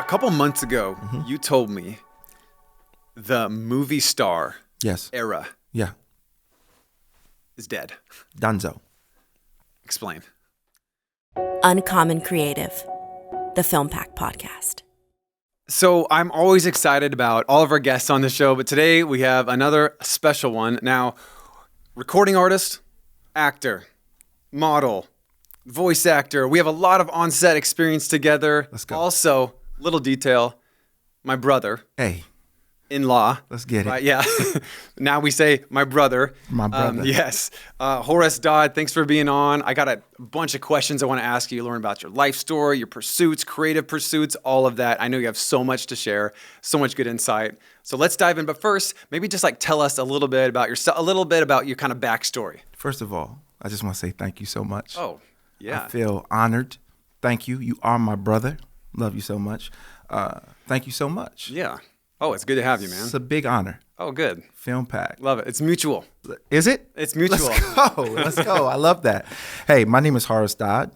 A couple months ago, you told me the movie star Yes. era Yeah. is dead. Dunzo. Explain. Uncommon Creative, the FILMPAC podcast. So I'm always excited about all of our guests on the show, but today we have another special one. Now, recording artist, actor, model, voice actor. We have a lot of on-set experience together. Let's go. Also, little detail, my brother. Hey, In-law. let's get it. Right, yeah. Now we say my brother. My brother. Yes. Horace Dodd, thanks for being on. I got a bunch of questions I want to ask you. Learn about your life story, your pursuits, creative pursuits, all of that. I know you have so much to share, so much good insight. So let's dive in. But first, maybe just like tell us a little bit about yourself, a little bit about your kind of backstory. First of all, I just want to say thank you so much. Oh, yeah. I feel honored. Thank you. You are my brother. Love you so much. Thank you so much. Yeah. Oh, it's good to have you, man. It's a big honor. Oh, good. FILMPAC. Love it. It's mutual. Is it? It's mutual. Let's go. Let's go. I love that. Hey, my name is Horace Dodd.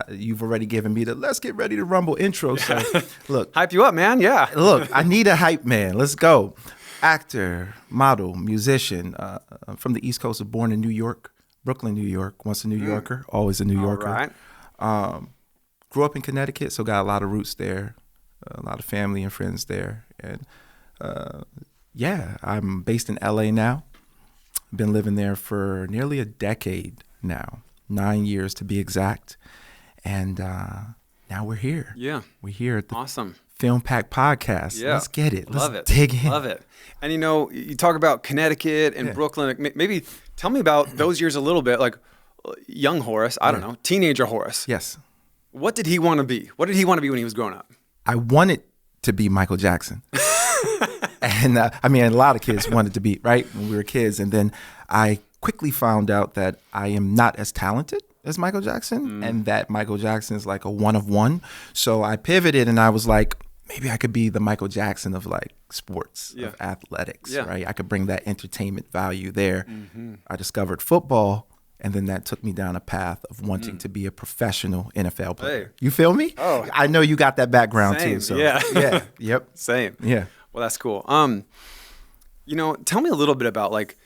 You've already given me the let's get ready to rumble intro. So look. Hype you up, man. Yeah. Look, I need a hype man. Let's go. Actor, model, musician. From the East Coast, born in New York, Brooklyn, New York. Once a New Yorker, always a New Yorker. All right. Grew up in Connecticut, so got a lot of roots there, a lot of family and friends there. And yeah, I'm based in LA now. Been living there for nearly a decade now, 9 years to be exact. And now we're here. Yeah. We're here at the Awesome. FILMPAC podcast. Yeah. Let's get it. Let's Love it. dig in. Love it. And you know, you talk about Connecticut and Yeah. Brooklyn. Maybe tell me about those years a little bit, like young Horace, I don't know, teenager Horace. Yes. What did he want to be? What did he want to be when he was growing up? I wanted to be Michael Jackson. And I mean, a lot of kids wanted to be, right, when we were kids. And then I quickly found out that I am not as talented as Michael Jackson and that Michael Jackson is like a one of one. So I pivoted and I was like, maybe I could be the Michael Jackson of like sports, of athletics, right? I could bring that entertainment value there. I discovered football. And then that took me down a path of wanting to be a professional NFL player. Hey. You feel me? Oh. I know you got that background Same. too. So Yeah. yeah. Yep. Same. Yeah. Well, that's cool. You know, tell me a little bit about like,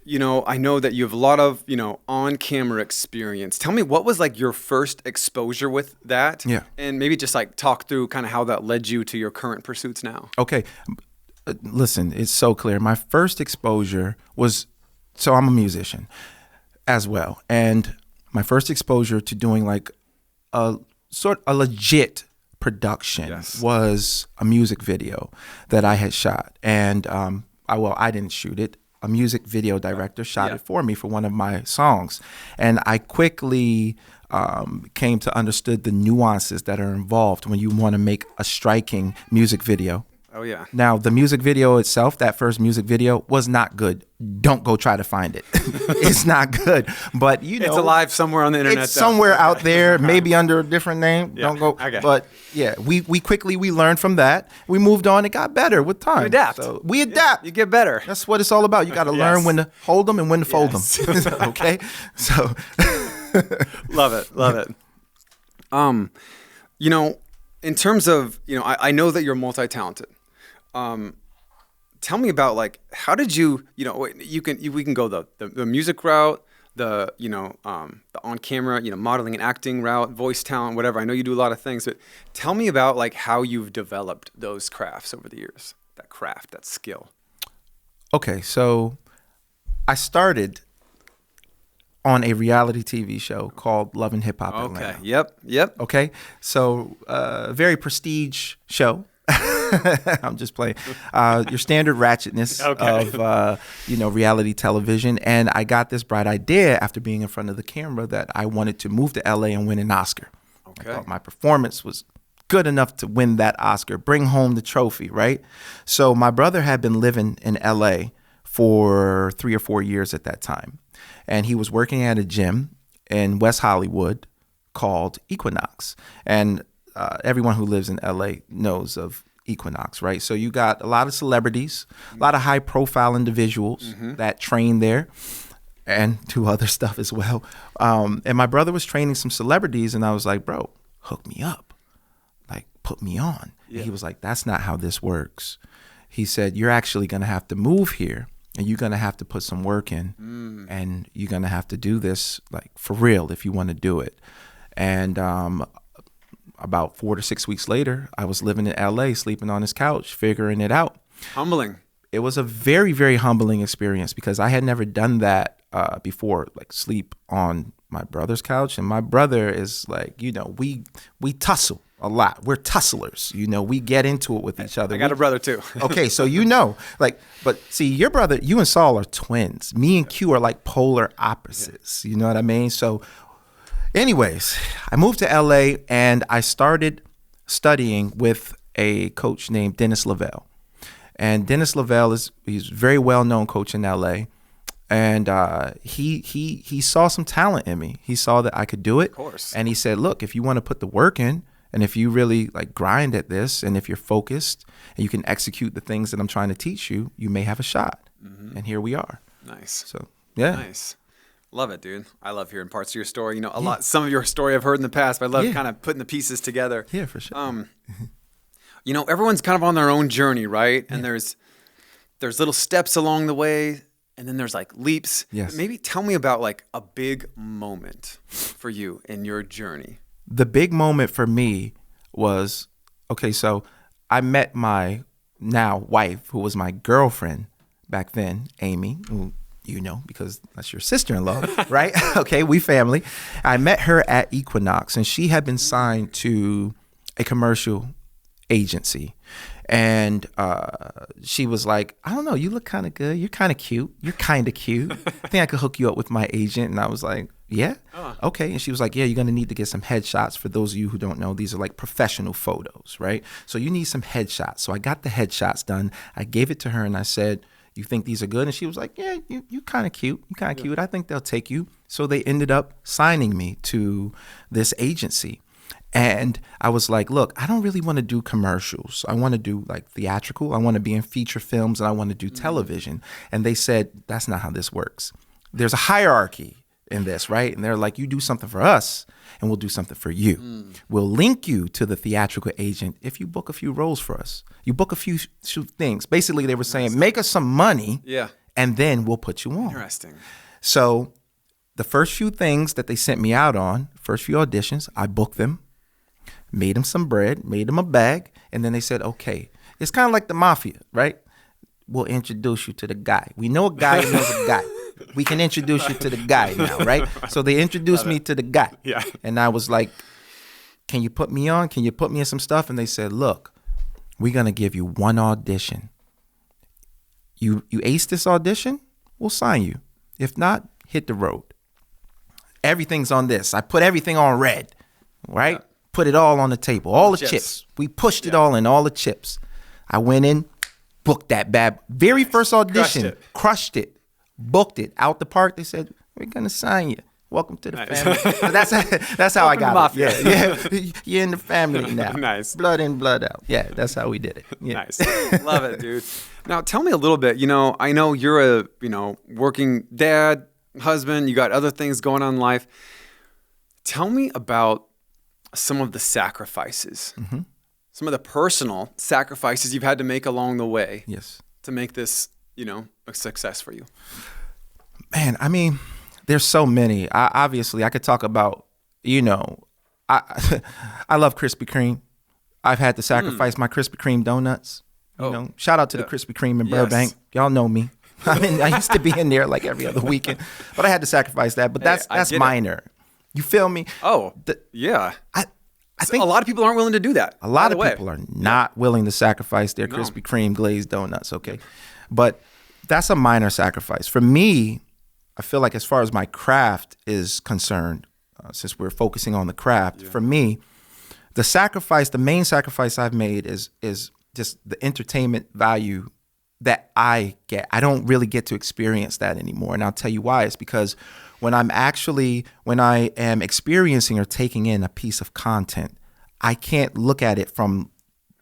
you know, I know that you have a lot of, you know, on-camera experience. Tell me what was like your first exposure with that? Yeah. And maybe just like talk through kind of how that led you to your current pursuits now. Okay. Listen, it's so clear. My first exposure was, so I'm a musician as well. And my first exposure to doing like a legit production was a music video that I had shot. And I didn't shoot it. A music video director shot it for me for one of my songs. And I quickly came to understand the nuances that are involved when you want to make a striking music video. Oh, yeah. Now, the music video itself, that first music video, was not good. Don't go try to find it. It's not good. But, you know. It's alive somewhere on the internet. It's somewhere out there, maybe under a different name. Yeah. Don't go. Okay. But, yeah, we quickly learned from that. We moved on. It got better with time. You adapt. So we adapt. You get better. That's what it's all about. You got to learn when to hold them and when to fold them. Okay? So. Love it. Love it. You know, in terms of, you know, I know that you're multi-talented. Tell me about like, how did you, you know, we can go the music route, the, you know, the on camera, you know, modeling and acting route, voice talent, whatever. I know you do a lot of things, but tell me about like how you've developed those crafts over the years, that craft, that skill. Okay. So I started on a reality TV show called Love and Hip Hop Atlanta. Okay. Yep. Okay. So very prestige show. I'm just playing. Your standard ratchetness of, you know, reality television. And I got this bright idea after being in front of the camera that I wanted to move to LA and win an Oscar. Okay. I thought my performance was good enough to win that Oscar, bring home the trophy, right? So my brother had been living in LA for 3 or 4 years at that time. And he was working at a gym in West Hollywood called Equinox. And everyone who lives in LA knows of Equinox, right? So you got a lot of celebrities, a lot of high profile individuals that train there and do other stuff as well. And my brother was training some celebrities and I was like, bro, hook me up. Like, put me on. Yeah. And he was like, that's not how this works. He said, you're actually going to have to move here, and you're going to have to put some work in, and you're going to have to do this like for real if you want to do it. And about 4 to 6 weeks later, I was living in LA, sleeping on his couch, figuring it out. Humbling. It was a very, very humbling experience because I had never done that before, like sleep on my brother's couch. And my brother is like, you know, we tussle a lot. We're tusslers. You know, we get into it with each other. I got a brother too. Okay, so you know, like, but see, your brother, you and Saul are twins. Me and Q are like polar opposites. You know what I mean? So anyways, I moved to LA and I started studying with a coach named Dennis Lavelle. And Dennis Lavelle he's a very well-known coach in LA. And he saw some talent in me. He saw that I could do it. Of course. And he said, look, if you want to put the work in, and if you really like grind at this, and if you're focused and you can execute the things that I'm trying to teach you, you may have a shot. And here we are. Nice. So, yeah. Nice. Love it, dude. I love hearing parts of your story. You know, some of your story I've heard in the past, but I love kind of putting the pieces together. Yeah, for sure. You know, everyone's kind of on their own journey, right? And there's little steps along the way, and then there's like leaps. Yes. Maybe tell me about like a big moment for you in your journey. The big moment for me was, okay, so I met my now wife, who was my girlfriend back then, Amy, who you know because that's your sister-in-law, right? Okay, we family. I met her at Equinox, and she had been signed to a commercial agency. And she was like, I don't know, you look kind of good. You're kind of cute. You're kind of cute. I think I could hook you up with my agent. And I was like, yeah, okay. And she was like, yeah, you're going to need to get some headshots. For those of you who don't know, these are like professional photos, right? So you need some headshots. So I got the headshots done. I gave it to her and I said, you think these are good? And she was like, yeah, you kind of cute. You kind of cute. I think they'll take you. So they ended up signing me to this agency. And I was like, look, I don't really want to do commercials. I want to do like theatrical. I want to be in feature films and I want to do television. And they said, that's not how this works. There's a hierarchy in this, right? And they're like, you do something for us and we'll do something for you. We'll link you to the theatrical agent if you book a few roles for us. You book a few things. Basically, they were saying, make us some money and then we'll put you on. Interesting. So the first few things that they sent me out on, first few auditions, I booked them. Made him some bread, made him a bag, and then they said, okay. It's kind of like the mafia, right? We'll introduce you to the guy. We know a guy who knows a guy. We can introduce you to the guy now, right? So they introduced me to the guy. Yeah. And I was like, can you put me on? Can you put me in some stuff? And they said, look, we're going to give you one audition. You ace this audition, we'll sign you. If not, hit the road. Everything's on this. I put everything on red, right? Yeah. Put it all on the table, all the chips. We pushed it all in, all the chips. I went in, booked that bad. Very first audition, crushed it, booked it out the park. They said, we're going to sign you. Welcome to the family. So that's how I got it. Yeah. You're in the family now. Nice. Blood in, blood out. Yeah, that's how we did it. Yeah. Nice. Love it, dude. Now, tell me a little bit. You know, I know you're a, working dad, husband. You got other things going on in life. Tell me about some of the sacrifices, some of the personal sacrifices you've had to make along the way to make this, a success for you. Man, I mean, there's so many. Obviously, I could talk about, I love Krispy Kreme. I've had to sacrifice my Krispy Kreme donuts. Shout out to the Krispy Kreme in Burbank. Y'all know me. I used to be in there like every other weekend, but I had to sacrifice that. But that's minor. You feel me? Oh, yeah. I think a lot of people aren't willing to do that. A lot of people are not willing to sacrifice their Krispy Kreme glazed donuts, okay? But that's a minor sacrifice. For me, I feel like as far as my craft is concerned, since we're focusing on the craft, for me, the main sacrifice I've made is just the entertainment value that I get. I don't really get to experience that anymore. And I'll tell you why. It's because when I am experiencing or taking in a piece of content, I can't look at it from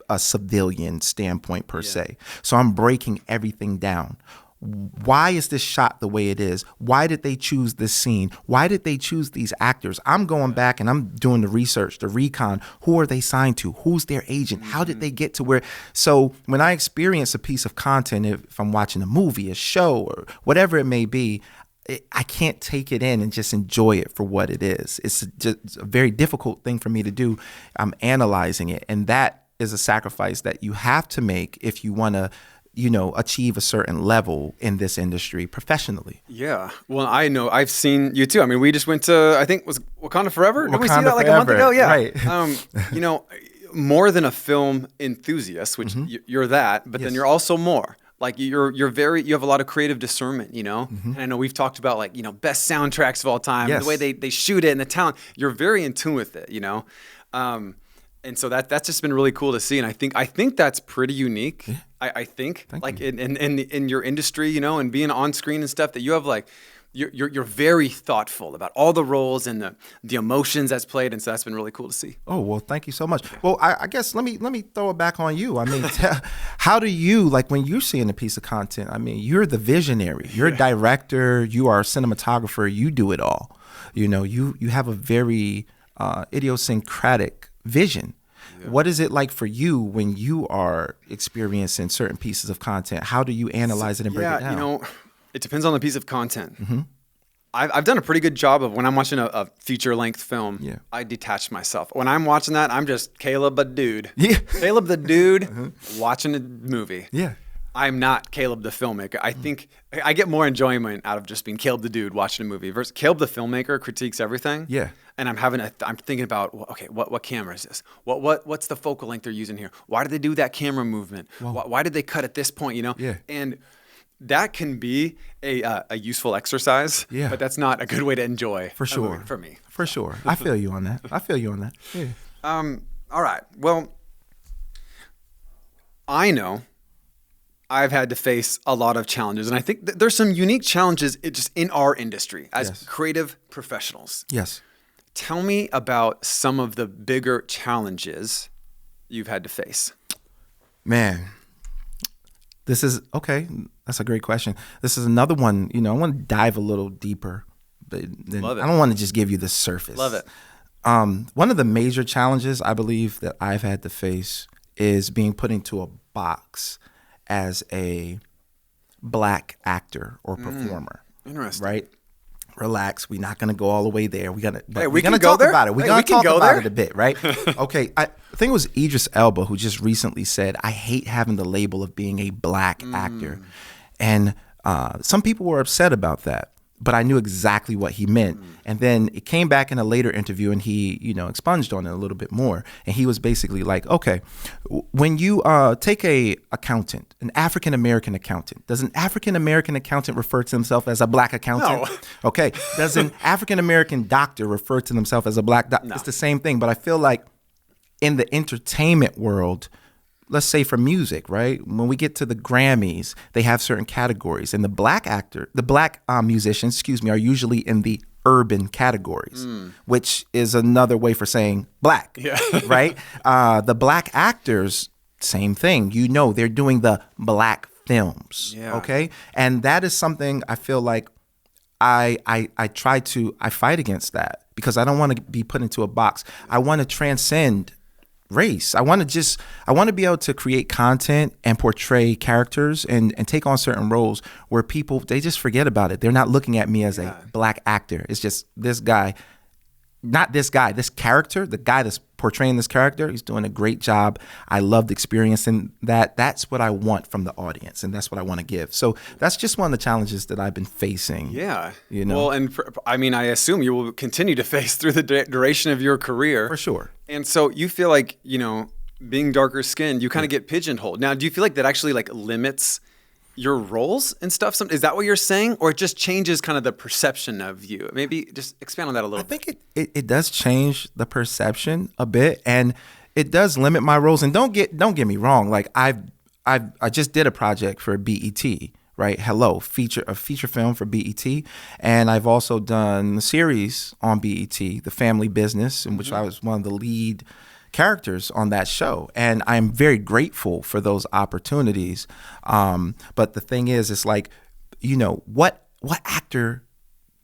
a civilian standpoint per se. So I'm breaking everything down. why is this shot the way it is? Why did they choose this scene? Why did they choose these actors? I'm going back and I'm doing the research, the recon. Who are they signed to? Who's their agent? How did they get to where? So when I experience a piece of content, if I'm watching a movie, a show, or whatever it may be, I can't take it in and just enjoy it for what it is. It's just a very difficult thing for me to do. I'm analyzing it. And that is a sacrifice that you have to make if you want to, achieve a certain level in this industry professionally. Yeah. Well, I know I've seen you too. I mean, we just went to, I think was Wakanda Forever. Did we see that like a month ago? Yeah. Right. More than a film enthusiast, which you're that, but then you're also more. Like you have a lot of creative discernment, And I know we've talked about like, best soundtracks of all time, Yes. the way they shoot it and the talent. You're very in tune with it, And so that's just been really cool to see, and I think that's pretty unique. Yeah. I think Thank like you. in your industry, and being on screen and stuff, that you have like you're very thoughtful about all the roles and the emotions that's played, and so that's been really cool to see. Oh, well, thank you so much. Well, I guess let me throw it back on you. I mean, how do you, like when you're seeing a piece of content, I mean, you're the visionary, you're a director, you are a cinematographer, you do it all. You have a very idiosyncratic vision. Yeah. What is it like for you when you are experiencing certain pieces of content? How do you analyze it and break it down? It depends on the piece of content. Mm-hmm. I've done a pretty good job of when I'm watching a feature-length film, I detach myself. When I'm watching that, I'm just Caleb the dude. Yeah. Caleb the dude watching a movie. Yeah. I'm not Caleb the filmmaker. I think I get more enjoyment out of just being Caleb the dude watching a movie versus Caleb the filmmaker critiques everything. Yeah. And I'm thinking about, okay, what camera is this? What's the focal length they're using here? Why did they do that camera movement? Why did they cut at this point? Yeah. And that can be a useful exercise. Yeah. But that's not a good way to enjoy. For sure. For me. For sure. I feel you on that. Yeah. All right. Well, I know I've had to face a lot of challenges, and I think there's some unique challenges just in our industry as creative professionals. Yes. Tell me about some of the bigger challenges you've had to face. Man, this is okay. That's a great question. This is another one. I want to dive a little deeper, but Love it. I don't want to just give you the surface. Love it. One of the major challenges I believe that I've had to face is being put into a box as a Black actor or performer. Interesting. Right? Relax. We're not going to go all the way there. We're going we to can talk go there. about it. We're Hey, going we to can talk go about there. it a bit, right? Okay. I think it was Idris Elba who just recently said, I hate having the label of being a Black actor. And some people were upset about that, but I knew exactly what he meant. And then it came back in a later interview and he, expunged on it a little bit more. And he was basically like, okay, when you take an African-American accountant, does an African-American accountant refer to himself as a Black accountant? No. Okay. Does an African-American doctor refer to themselves as a Black doctor? No. It's the same thing. But I feel like in the entertainment world, let's say for music, right? When we get to the Grammys, they have certain categories, and the Black musicians, are usually in the urban categories, which is another way for saying Black, right? The Black actors, same thing. They're doing the Black films, okay? And that is something I feel like I fight against that because I don't want to be put into a box. I want to transcend race. I want to be able to create content and portray characters and take on certain roles where people, they just forget about it. They're not looking at me as a Black actor. It's just this guy, not this guy, this character, the guy that's portraying this character, he's doing a great job. I loved experiencing that. That's what I want from the audience, and that's what I want to give. So that's just one of the challenges that I've been facing. Yeah. Well, and I assume you will continue to face through the duration of your career. For sure. And so you feel like, being darker skinned, you kind of get pigeonholed. Now, do you feel like that actually like limits your roles and stuff? Is that what you're saying? Or it just changes kind of the perception of you? Maybe just expand on that a little bit. I think it does change the perception a bit, and it does limit my roles. And don't get me wrong. Like I just did a project for BET, right? Hello, a feature film for BET. And I've also done a series on BET, The Family Business, in which I was one of the lead characters on that show. And I'm very grateful for those opportunities. But the thing is, it's like what actor,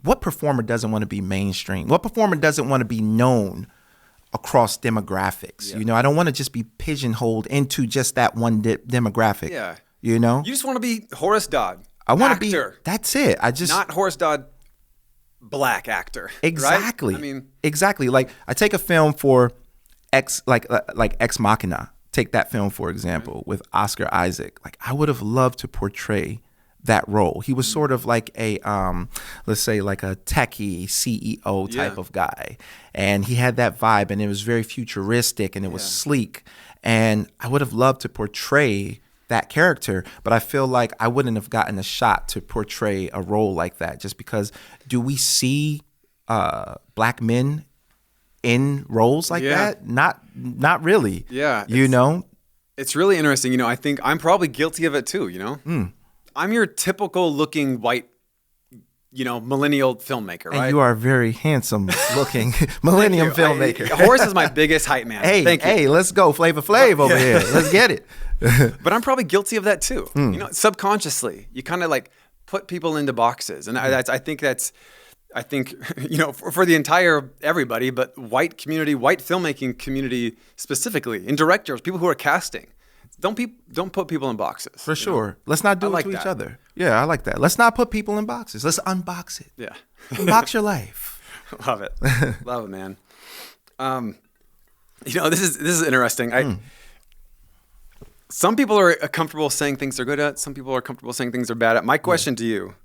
what performer doesn't want to be mainstream? What performer doesn't want to be known across demographics? Yeah. I don't want to just be pigeonholed into just that one demographic. Yeah. You just want to be Horace Dodd. I want to be. Actor. That's it. I just not Horace Dodd, black actor. Exactly. Right? I mean, exactly. Like I take a film for like Ex Machina. Take that film for example with Oscar Isaac. Like I would have loved to portray that role. He was sort of like a let's say like a techie CEO type of guy, and he had that vibe, and it was very futuristic, and it was sleek, and I would have loved to portray that character, but I feel like I wouldn't have gotten a shot to portray a role like that, just because do we see black men in roles like that? Not really. Yeah. It's really interesting. I think I'm probably guilty of it too, I'm your typical looking white, millennial filmmaker, right? And you are a very handsome looking millennium filmmaker. Horace is my biggest hype man. Thank you. Hey, let's go Flavor Flav over here. Let's get it. But I'm probably guilty of that too. Subconsciously, you kind of like put people into boxes, and I think for the entire everybody, but white filmmaking community specifically, and directors, people who are casting, don't put people in boxes. For sure. Let's not do it to each other. Yeah, I like that. Let's not put people in boxes. Let's unbox it. Yeah, unbox your life. Love it, man. This is interesting. Some people are comfortable saying things they're good at. Some people are comfortable saying things they're bad at. My question to you,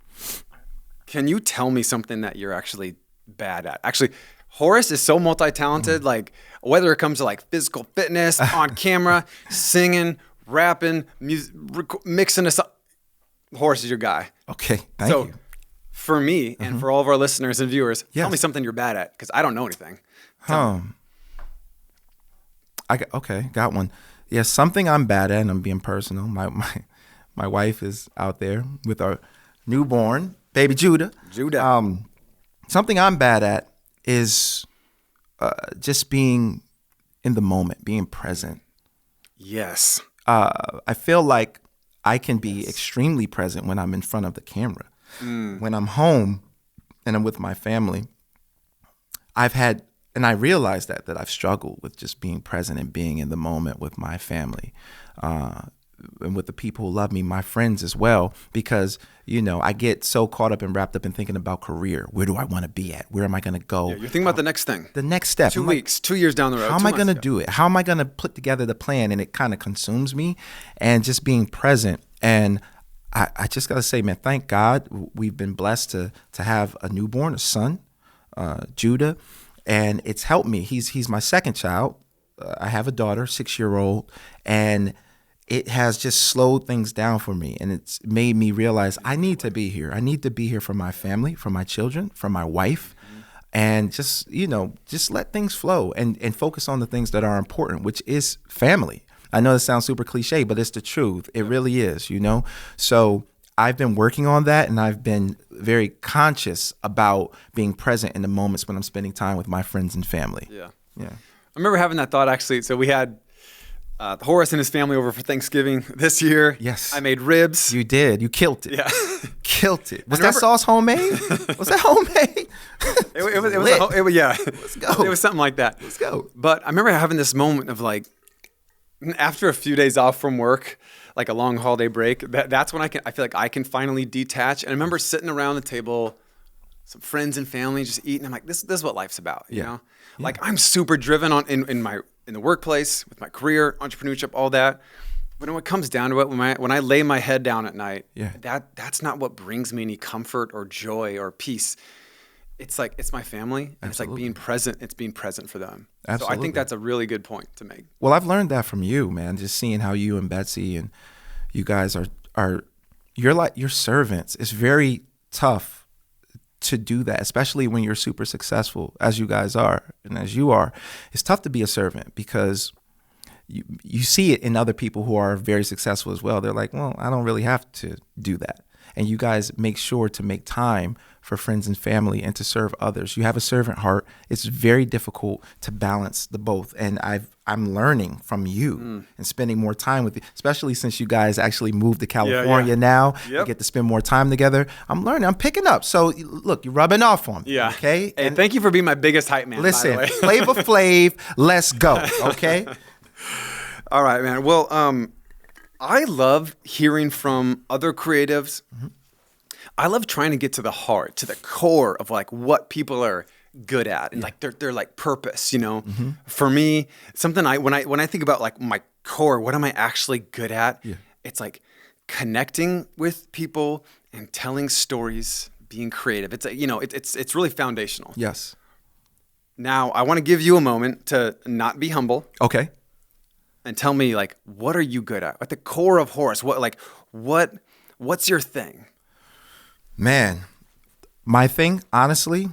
can you tell me something that you're actually bad at? Actually, Horace is so multi-talented, like whether it comes to like physical fitness, on camera, singing, rapping, music, mixing us up. Horace is your guy. Okay, thank you. For me and for all of our listeners and viewers, tell me something you're bad at, because I don't know anything. Got one. Yeah, something I'm bad at, and I'm being personal. My wife is out there with our newborn baby Judah. Something I'm bad at is just being in the moment, being present. Yes. I feel like I can be extremely present when I'm in front of the camera. When I'm home and I'm with my family, and I realize that I've struggled with just being present and being in the moment with my family, and with the people who love me, my friends as well, because, I get so caught up and wrapped up in thinking about career. Where do I want to be at? Where am I going to go? Yeah, you're thinking about the next thing. The next step. 2 weeks, 2 years down the road. How am I going to do it? How am I going to put together the plan? And it kind of consumes me, and just being present. And I just got to say, man, thank God we've been blessed to have a newborn, a son, Judah. And it's helped me. He's my second child. I have a daughter, 6-year-old, and it has just slowed things down for me. And it's made me realize I need to be here. I need to be here for my family, for my children, for my wife, and just let things flow and focus on the things that are important, which is family. I know this sounds super cliche, but it's the truth. It really is, So I've been working on that, and I've been very conscious about being present in the moments when I'm spending time with my friends and family. Yeah. I remember having that thought, actually. So we had Horace and his family over for Thanksgiving this year. Yes. I made ribs. You did. You killed it. Yeah. Killed it. Was that sauce homemade? Was that homemade? It was yeah. Let's go. It was something like that. Let's go. But I remember having this moment of like, after a few days off from work, like a long holiday break, that's when I feel like I can finally detach. And I remember sitting around the table, some friends and family just eating. I'm like, this is what life's about, you know? Like I'm super driven in the workplace, with my career, entrepreneurship, all that. But when it comes down to it, when I lay my head down at night, that's not what brings me any comfort or joy or peace. It's like, it's my family, and it's like being present. It's being present for them. Absolutely. So I think that's a really good point to make. Well, I've learned that from you, man. Just seeing how you and Betsy and you guys you're like your servants. It's very tough to do that, especially when you're super successful, as you guys are and as you are. It's tough to be a servant because you see it in other people who are very successful as well. They're like, well, I don't really have to do that. and you guys make sure to make time for friends and family and to serve others. You have a servant heart. It's very difficult to balance the both. And I'm learning from you and spending more time with you, especially since you guys actually moved to California now. You get to spend more time together. I'm learning. I'm picking up. So look, you're rubbing off on me. Yeah. Okay. Hey, and thank you for being my biggest hype man. Listen, by the way. Flavor Flav, let's go. Okay. All right, man. Well, I love hearing from other creatives. I love trying to get to the heart, to the core of like what people are good at and like their like purpose, you know. For me, something when I think about like my core, what am I actually good at? It's like connecting with people and telling stories, being creative. It's it's really foundational. Yes. Now, I want to give you a moment to not be humble. Okay. And tell me, like, what are you good at? At the core of Horace, what's your thing? Man, my thing, honestly,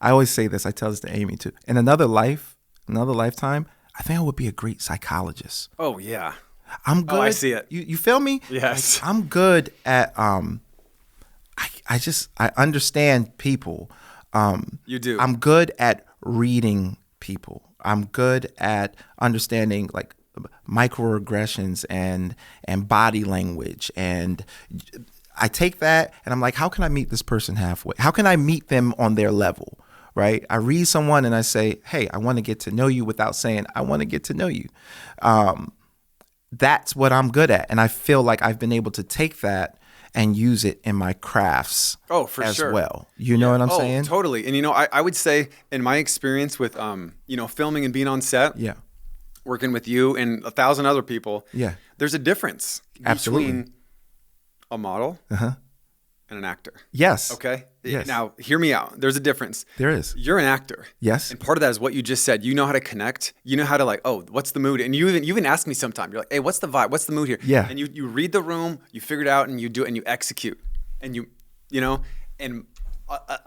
I always say this. I tell this to Amy too. In another lifetime, I think I would be a great psychologist. Oh yeah, I'm good. Oh, I see it. You feel me? Yes. Like, I'm good at I understand people. You do. I'm good at reading people. I'm good at understanding like microaggressions and body language, and I take that and I'm like, how can I meet this person halfway? How can I meet them on their level, right? I read someone and I say, hey, I want to get to know you without saying, I want to get to know you. That's what I'm good at. And I feel like I've been able to take that and use it in my crafts as well. You know what I'm saying? Totally. And, I would say in my experience with, filming and being on set, working with you and 1,000 other people, there's a difference between a model and an actor. Yes. Okay? Yes. Now, hear me out. There's a difference. There is. You're an actor. Yes. And part of that is what you just said. You know how to connect. You know how to like, oh, what's the mood? And you even ask me sometime. You're like, hey, what's the vibe? What's the mood here? Yeah. And you read the room, you figure it out, and you do it, and you execute. And and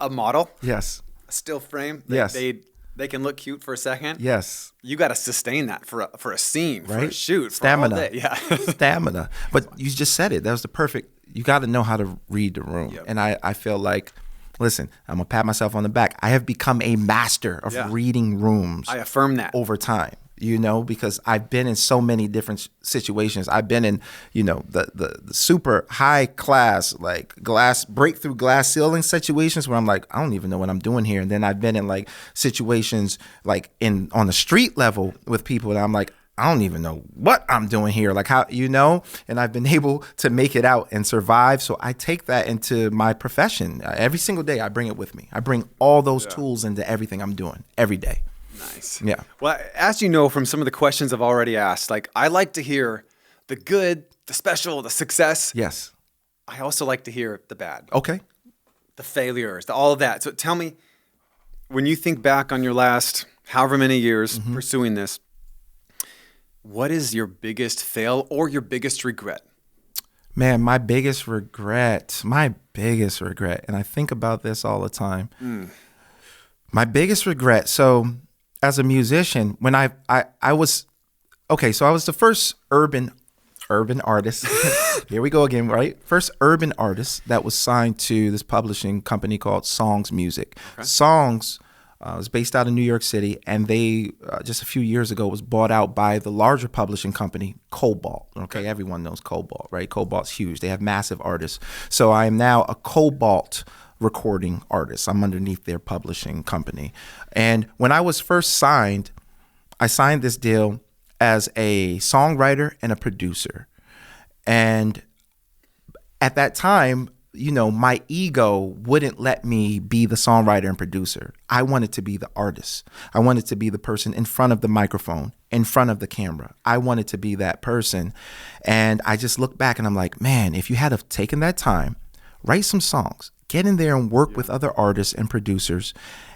a model. Yes. A still frame. Yes. They can look cute for a second. Yes. You got to sustain that for a scene, right? For a shoot, Stamina. For all day. Yeah. Stamina. But you just said it. That was the perfect. You got to know how to read the room. Yep. And I feel like, listen, I'm gonna pat myself on the back. I have become a master of reading rooms. I affirm that over time. Because I've been in so many different situations. I've been in, the super high class, like breakthrough glass ceiling situations where I'm like, I don't even know what I'm doing here. And then I've been in like situations like on the street level with people that I'm like, I don't even know what I'm doing here. Like how, and I've been able to make it out and survive. So I take that into my profession. Every single day I bring it with me. I bring all those tools into everything I'm doing every day. Nice. Yeah. Well, as you know from some of the questions I've already asked, like I like to hear the good, the special, the success. Yes. I also like to hear the bad. Okay. The failures, all of that. So tell me, when you think back on your last however many years pursuing this, what is your biggest fail or your biggest regret? Man, my biggest regret, and I think about this all the time. My biggest regret. So as a musician, when I was the first urban artist. Here we go again, right? First urban artist that was signed to this publishing company called Songs Music. Okay. Songs was based out of New York City, and they just a few years ago was bought out by the larger publishing company, Cobalt. Okay, everyone knows Cobalt, right? Cobalt's huge. They have massive artists. So I am now a Cobalt recording artist. I'm underneath their publishing company. And when I was first signed, I signed this deal as a songwriter and a producer. And at that time, my ego wouldn't let me be the songwriter and producer. I wanted to be the artist. I wanted to be the person in front of the microphone, in front of the camera. I wanted to be that person. And I just look back and I'm like, man, if you had have taken that time, write some songs, get in there and work with other artists and producers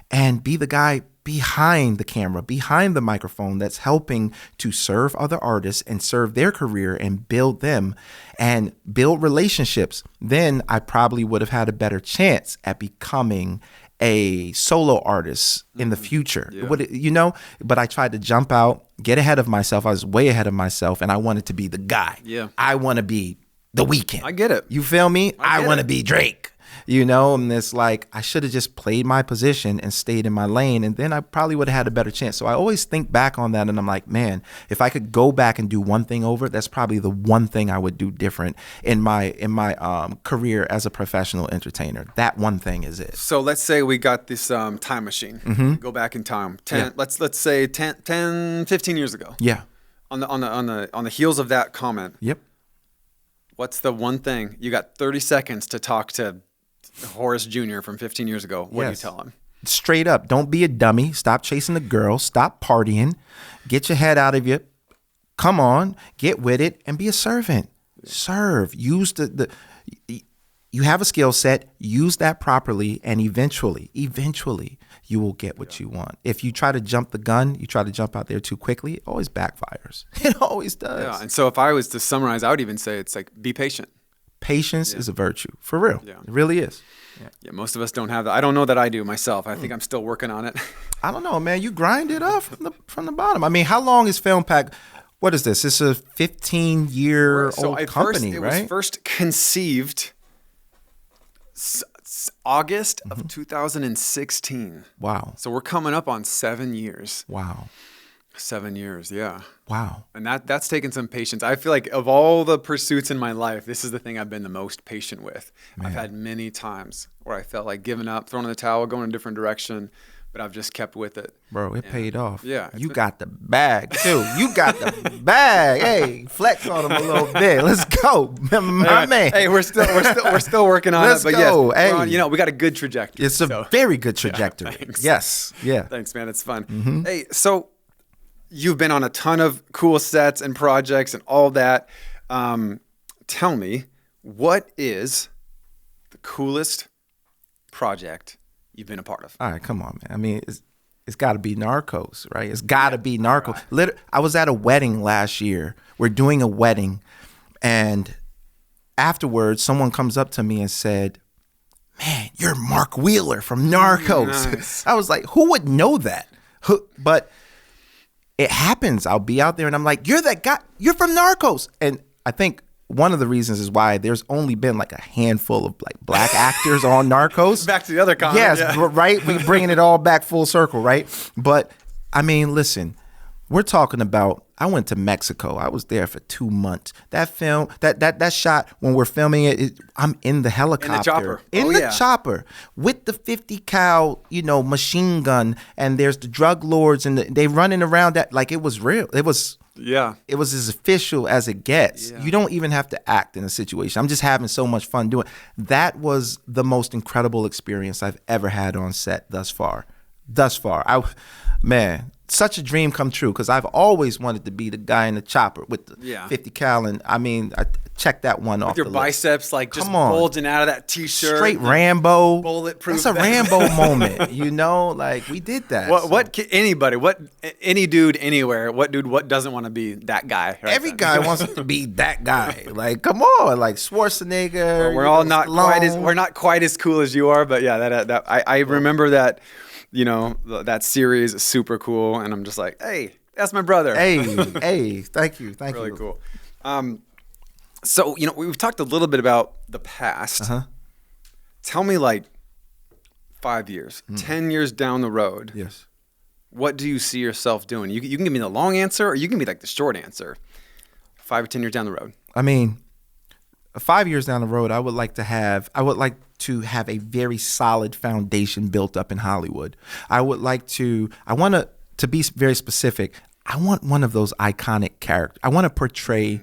and be the guy behind the camera, behind the microphone that's helping to serve other artists and serve their career and build them and build relationships, then I probably would have had a better chance at becoming a solo artist in the future. But I tried to jump out, get ahead of myself. I was way ahead of myself and I wanted to be the guy. Yeah. I want to be The Weeknd. I get it. You feel me? I get want to it. be Drake. You know, and it's like I should have just played my position and stayed in my lane, and then I probably would have had a better chance. So I always think back on that, and I'm like, man, if I could go back and do one thing over, that's probably the one thing I would do different in my career as a professional entertainer. That one thing is it. So let's say we got this time machine. Go back in time. 10, let's say 10, 15 years ago. Yeah. On the heels of that comment. Yep. What's the one thing? You got 30 seconds to talk to Horace Jr. from 15 years ago. What do you tell him? Straight up, don't be a dummy. Stop chasing the girl. Stop partying. Get your head out of you. Come on, get with it and be a servant. Serve. Use the you have a skill set. Use that properly, and eventually, you will get what you want. If you try to jump the gun, you try to jump out there too quickly, it always backfires. It always does. Yeah, and so if I was to summarize, I would even say it's like be patient. Patience is a virtue, for real. Yeah. It really is. Yeah, most of us don't have that. I don't know that I do myself. I think I'm still working on it. I don't know, man. You grind it up from the bottom. I mean, how long is FILMPAC? What is this? It's a 15-year-old company, right? It was first conceived August of 2016. Wow. So we're coming up on 7 years. Wow. 7 years, yeah. Wow. And that's taken some patience. I feel like of all the pursuits in my life, this is the thing I've been the most patient with. Man. I've had many times where I felt like giving up, throwing in the towel, going in a different direction, but I've just kept with it. Bro, it paid off. Yeah. You got the bag, too. You got the bag. Hey, flex on him a little bit. Let's go, my man. Hey, we're still working on Let's it, but go. yes, Hey. we got a good trajectory. It's a very good trajectory. Yeah, thanks. Yes. Yeah. Thanks, man. It's fun. Hey, so you've been on a ton of cool sets and projects and all that. Tell me, what is the coolest project you've been a part of? All right, come on, man. I mean, it's got to be Narcos, right? It's got to be Narcos. Right. I was at a wedding last year. We're doing a wedding, and afterwards, someone comes up to me and said, "Man, you're Mark Wheeler from Narcos." Nice. I was like, "Who would know that?" But it happens. I'll be out there, and I'm like, "You're that guy. You're from Narcos," and I think one of the reasons is why there's only been like a handful of like black actors on Narcos. Back to the other comment. Yes, yeah. Right? We bringing it all back full circle, right? But I mean, listen, we're talking about, I went to Mexico. I was there for 2 months. That film, that shot when we're filming it, I'm in the helicopter. In the chopper. Chopper with the 50 cal, machine gun, and there's the drug lords, and they running around that like it was real. It was as official as it gets. Yeah. You don't even have to act in a situation. I'm just having so much fun doing it. That was the most incredible experience I've ever had on set thus far. Man, such a dream come true, because I've always wanted to be the guy in the chopper with the 50 cal, and I mean, I checked that one off. With your biceps like just bulging out of that t-shirt. Straight Rambo. Bulletproof. That's a Rambo moment, like we did that. Any dude anywhere, what doesn't want to be that guy? Right? Every guy wants to be that guy. Like, come on, like Schwarzenegger. Well, we're not quite as cool as you are, but yeah, I remember that. That series is super cool, and I'm just like, hey, that's my brother. Hey, thank you. Really cool. So, we've talked a little bit about the past. Uh-huh. Tell me, 5 years, 10 years down the road. Yes. What do you see yourself doing? You can give me the long answer, or you can be the short answer. 5 or 10 years down the road. I mean, 5 years down the road, I would like to have a very solid foundation built up in Hollywood. I want to be very specific. I want one of those iconic characters. I want to portray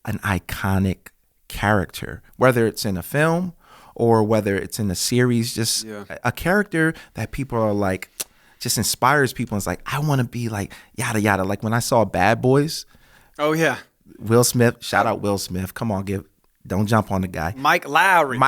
an iconic character, whether it's in a film or whether it's in a series, just a character that people are like, just inspires people. It's like, I want to be like yada yada. Like when I saw Bad Boys. Oh yeah. Will Smith, shout out Will Smith. Come on, don't jump on the guy. Mike Lowrey,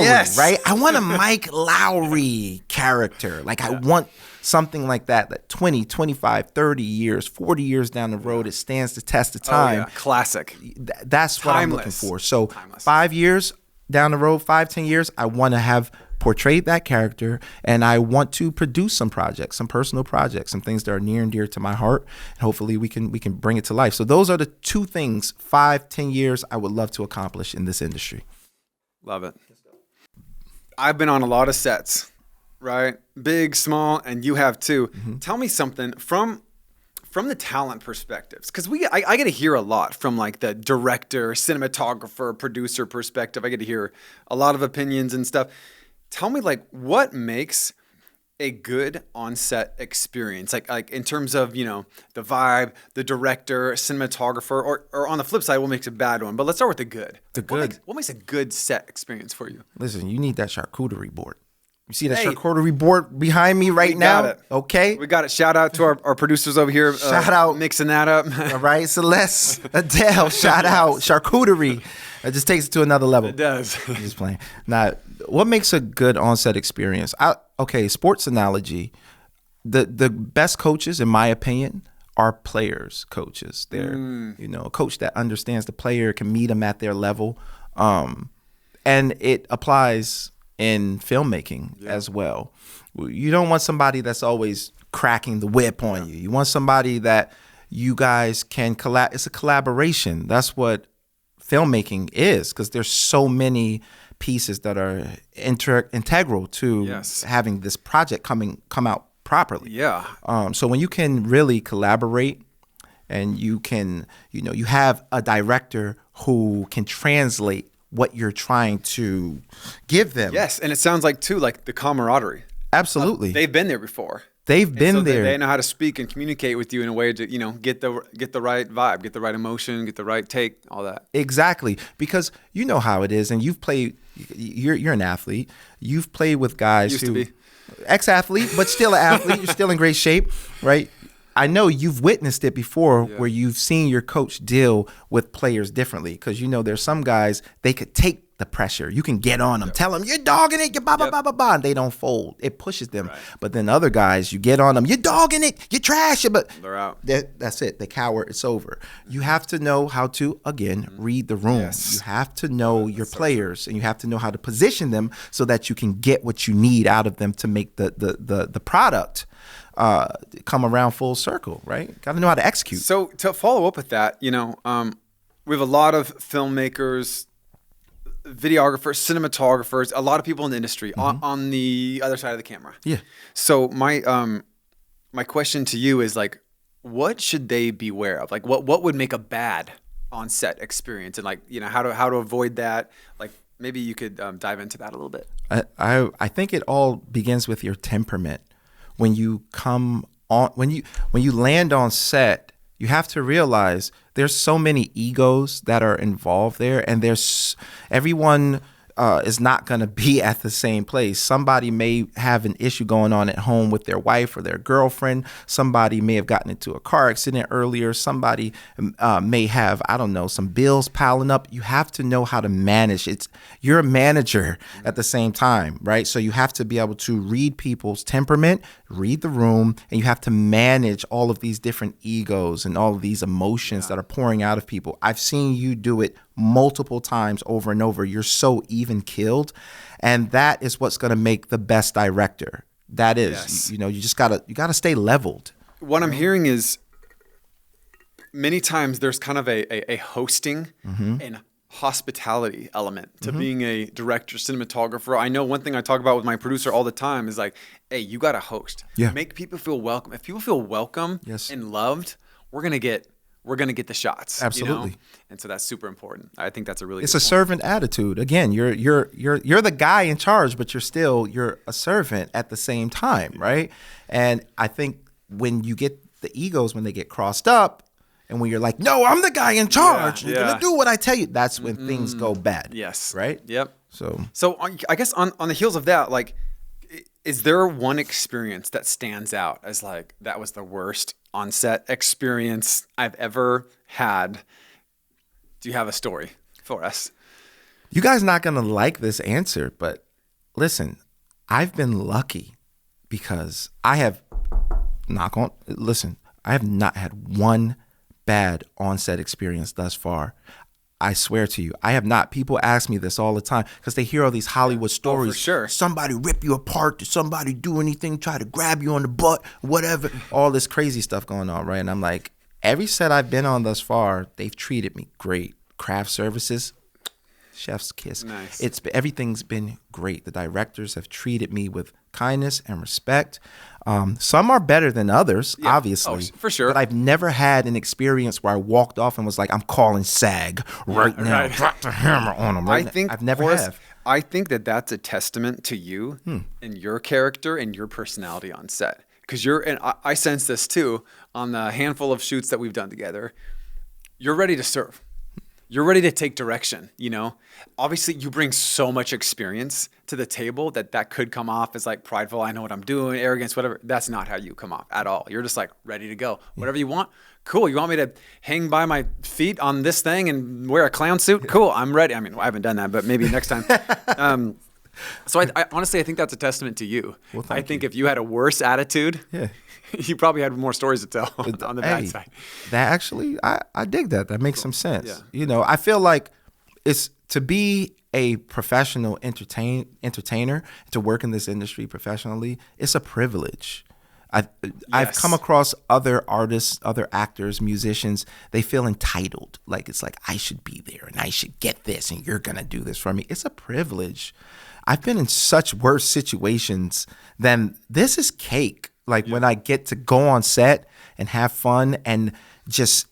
yes. Right? I want a Mike Lowrey character. Like I want something like that 20, 25, 30 years, 40 years down the road, it stands the test of time. Oh, yeah. Classic. That's what I'm looking for. So 5 years down the road, 5, 10 years, I want to have portray that character, and I want to produce some projects, some personal projects, some things that are near and dear to my heart, and hopefully we can bring it to life. So those are the two things, 5-10 years I would love to accomplish in this industry. Love it. I've been on a lot of sets, right? Big, small, and you have too. Tell me something from the talent perspectives, because I get to hear a lot from like the director, cinematographer, producer perspective. I get to hear a lot of opinions and stuff. Tell me, like, what makes a good on-set experience? Like in terms of, you know, the vibe, the director, cinematographer, or on the flip side, what makes a bad one? But let's start with the good. What makes a good set experience for you? Listen, you need that charcuterie board. You see that charcuterie board behind me right now? Got it. Okay. We got it. Shout out to our producers over here. Shout out. Mixing that up. All right. Celeste, Adele, shout out. Charcuterie. It just takes it to another level. It does. Just playing. Now, what makes a good on-set experience? Sports analogy. The best coaches, in my opinion, are players coaches. They're, you know, a coach that understands the player, can meet them at their level. And it applies in filmmaking as well. You don't want somebody that's always cracking the whip on you. You want somebody that you guys can it's a collaboration. That's what filmmaking is, because there's so many pieces that are integral to having this project come out properly. Yeah. So when you can really collaborate, and you can, you know, you have a director who can translate what you're trying to give them. Yes, and it sounds like too, like the camaraderie. Absolutely. They've been there before. They've been there. They know how to speak and communicate with you in a way to, you know, get the right vibe, get the right emotion, get the right take, all that. Exactly, because you know how it is, and you've played. You're an athlete. You've played with guys Used to be ex-athlete, but still an athlete. You're still in great shape, right? I know you've witnessed it before, where you've seen your coach deal with players differently, because you know there's some guys, they could take the pressure. You can get on them, tell them you're dogging it, you're blah blah blah blah blah, and they don't fold. It pushes them. Right. But then other guys, you get on them, you're dogging it, you're trash, but they're out. That's it. They cower. It's over. You have to know how to read the room. You have to know your players, and you have to know how to position them so that you can get what you need out of them to make the product come around full circle, right? Got to know how to execute. So to follow up with that, you know, we have a lot of filmmakers, videographers, cinematographers, a lot of people in the industry on the other side of the camera. Yeah. So my question to you is, like, what should they beware of? Like, what would make a bad on-set experience, and, like, you know, how to avoid that? Like, maybe you could dive into that a little bit. I think it all begins with your temperament. When you come on, when you land on set, you have to realize there's so many egos that are involved there, and everyone is not going to be at the same place. Somebody may have an issue going on at home with their wife or their girlfriend. Somebody may have gotten into a car accident earlier. Somebody may have, I don't know, some bills piling up. You have to know how to manage. You're a manager at the same time, right? So you have to be able to read people's temperament, read the room, and you have to manage all of these different egos and all of these emotions that are pouring out of people. I've seen you do it multiple times over and over. You're so even keeled, and that is what's going to make the best director. That is, you know, you gotta stay leveled. What I'm hearing is many times there's kind of a hosting and hospitality element to being a director, cinematographer. I know one thing I talk about with my producer all the time is, like, hey, you got to host. Yeah. Make people feel welcome. If people feel welcome and loved, we're gonna get the shots. Absolutely. You know? And so that's super important. I think that's a really It's good a point. servant attitude. Again, you're the guy in charge, but you're a servant at the same time, right? And I think when you get the egos, when they get crossed up, and when you're like, no, I'm the guy in charge, you're gonna do what I tell you, that's when things go bad. Yes. Right? Yep. So I guess on the heels of that, like, is there one experience that stands out as, like, that was the worst on-set experience I've ever had? Do you have a story for us? You guys not gonna like this answer, but listen, I've been lucky because I have not had one bad on-set experience thus far. I swear to you, I have not. People ask me this all the time because they hear all these Hollywood stories. for sure. Somebody rip you apart. Did somebody do anything? Try to grab you on the butt? Whatever. All this crazy stuff going on, right? And I'm like, every set I've been on thus far, they've treated me great. Craft services, chef's kiss. Nice. Everything's been great. The directors have treated me with kindness and respect. Some are better than others, obviously. Oh, for sure. But I've never had an experience where I walked off and was like, I'm calling SAG right now. right. Drop the hammer on them. Right now. I've never Horace, have. I think that that's a testament to you and your character and your personality on set. Because I sense this too on the handful of shoots that we've done together. You're ready to serve. You're ready to take direction, you know? Obviously, you bring so much experience to the table that could come off as like prideful, I know what I'm doing, arrogance, whatever. That's not how you come off at all. You're just like ready to go. Whatever you want, cool. You want me to hang by my feet on this thing and wear a clown suit? Cool, I'm ready. I mean, I haven't done that, but maybe next time. So I honestly, I think that's a testament to you. Well, I think if you had a worse attitude, you probably had more stories to tell on the bad side. That actually, I dig that. That makes some sense. Yeah. You know, I feel like it's to be a professional entertainer, to work in this industry professionally, it's a privilege. I've come across other artists, other actors, musicians, they feel entitled. Like, it's like, I should be there and I should get this and you're going to do this for me. It's a privilege. I've been in such worse situations than this is cake. Like when I get to go on set and have fun and just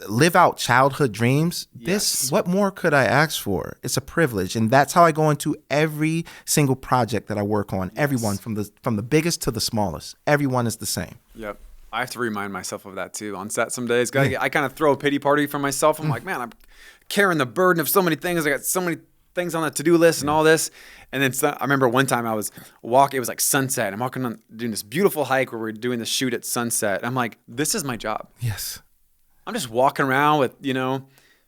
live out childhood dreams, what more could I ask for? It's a privilege. And that's how I go into every single project that I work on. Everyone from the biggest to the smallest, everyone is the same. Yep. I have to remind myself of that too on set some days. I kind of throw a pity party for myself. I'm like, man, I'm carrying the burden of so many things. I got so many things on the to-do list and all this. And then I remember one time I was walking, it was like sunset. I'm walking on doing this beautiful hike where we're doing the shoot at sunset. I'm like, this is my job. Yes. I'm just walking around with,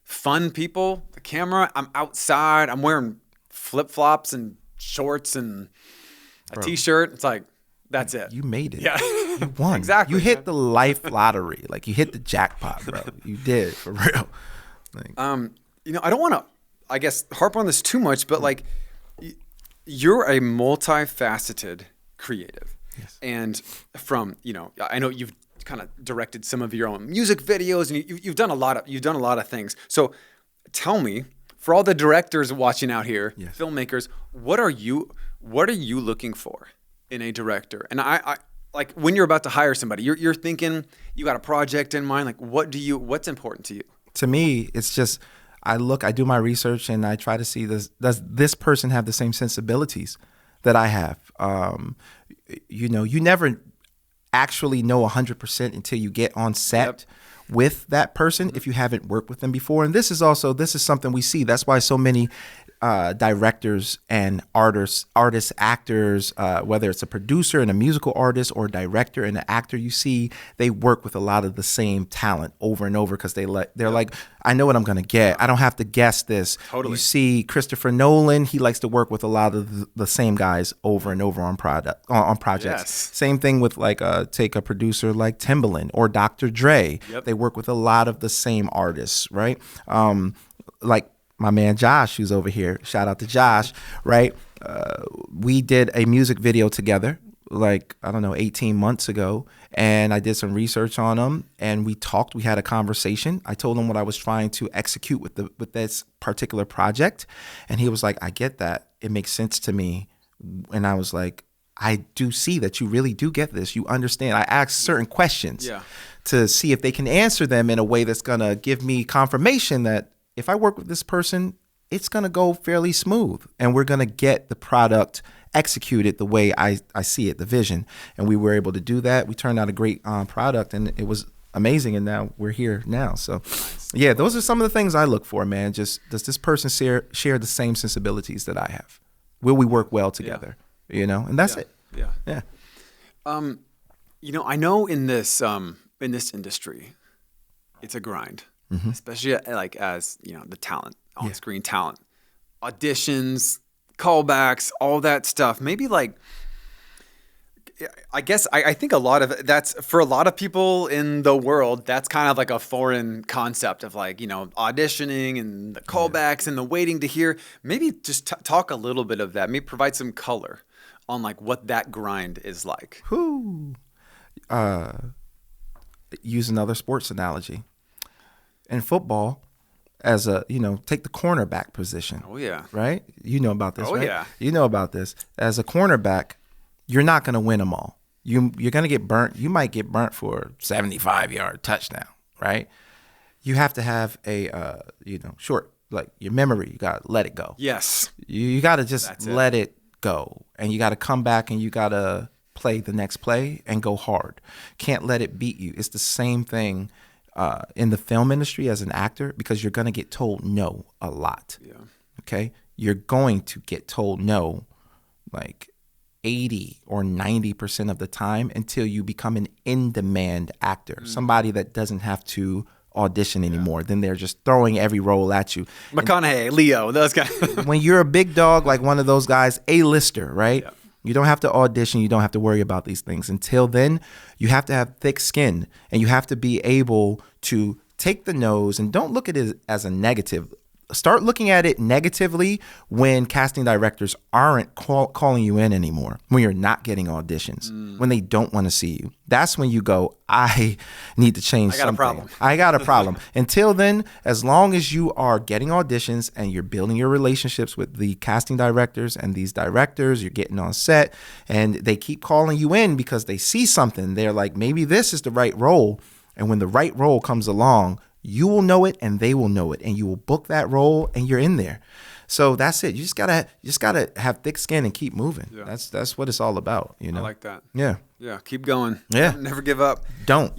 fun people, the camera. I'm outside. I'm wearing flip-flops and shorts and a T-shirt. It's like, that's it. You made it. Yeah. You won. Exactly. You hit the life lottery. Like, you hit the jackpot, bro. You did, for real. Like, I don't want to, I guess, harp on this too much, but like, you're a multifaceted creative. Yes. And from, I know you've kind of directed some of your own music videos and you've done a lot of things. So tell me, for all the directors watching out here, filmmakers, what are you looking for in a director? And I like when you're about to hire somebody, you're thinking you got a project in mind. Like, what's important to you? To me, it's just, I do my research and I try to see does this person have the same sensibilities that I have? You never actually know 100% until you get on set with that person if you haven't worked with them before. And this is something we see. That's why so many directors and artists, actors, whether it's a producer and a musical artist or a director and an actor, you see they work with a lot of the same talent over and over because they're like, I know what I'm going to get. I don't have to guess this. Totally. You see Christopher Nolan, he likes to work with a lot of the same guys over and over on projects. Yes. Same thing with take a producer like Timbaland or Dr. Dre. Yep. They work with a lot of the same artists, right? Like my man Josh, who's over here, shout out to Josh, right? We did a music video together, 18 months ago, and I did some research on him, and we talked, we had a conversation. I told him what I was trying to execute with this particular project, and he was like, I get that. It makes sense to me. And I was like, I do see that you really do get this. You understand. I asked certain questions to see if they can answer them in a way that's going to give me confirmation that if I work with this person, it's going to go fairly smooth and we're going to get the product executed the way I see it, the vision. And we were able to do that. We turned out a great product and it was amazing. And now we're here now. So yeah, those are some of the things I look for, man. Just does this person share the same sensibilities that I have? Will we work well together? And that's it. Yeah. I know in this industry, it's a grind. Mm-hmm. Especially as the talent, on-screen talent, auditions, callbacks, all that stuff. Maybe I guess I think a lot of that's for a lot of people in the world, that's kind of like a foreign concept of like, auditioning and the callbacks and the waiting to hear. Maybe just talk a little bit of that. Maybe provide some color on like what that grind is like. Who? Use another sports analogy. In football, as take the cornerback position. Oh, yeah. Right? You know about this, Oh, right? yeah. You know about this. As a cornerback, you're not going to win them all. You're going to get burnt. You might get burnt for a 75-yard touchdown, right? You have to have a, short, like your memory. You got to let it go. Yes. You got to just let it go. And you got to come back and you got to play the next play and go hard. Can't let it beat you. It's the same thing in the film industry as an actor, because you're going to get told no a lot. Yeah. Okay? You're going to get told no like 80 or 90% of the time until you become an in-demand actor, somebody that doesn't have to audition anymore. Then they're just throwing every role at you. McConaughey, Leo, those guys. When you're a big dog, like one of those guys, A-lister, right? Yeah. You don't have to audition. You don't have to worry about these things. Until then, you have to have thick skin, and you have to be able to take the no's, and don't look at it as a negative. Start looking at it negatively when casting directors aren't calling you in anymore, when you're not getting auditions, when they don't want to see you. That's when you go, I need to change something. I got a problem. Until then, as long as you are getting auditions and you're building your relationships with the casting directors and these directors, you're getting on set and they keep calling you in because they see something. They're like, maybe this is the right role. And when the right role comes along, you will know it and they will know it, and you will book that role and you're in there. So that's it. You just gotta have thick skin and keep moving. Yeah. That's what it's all about. I like that. Yeah. Yeah. Keep going. Yeah. Never give up. Don't.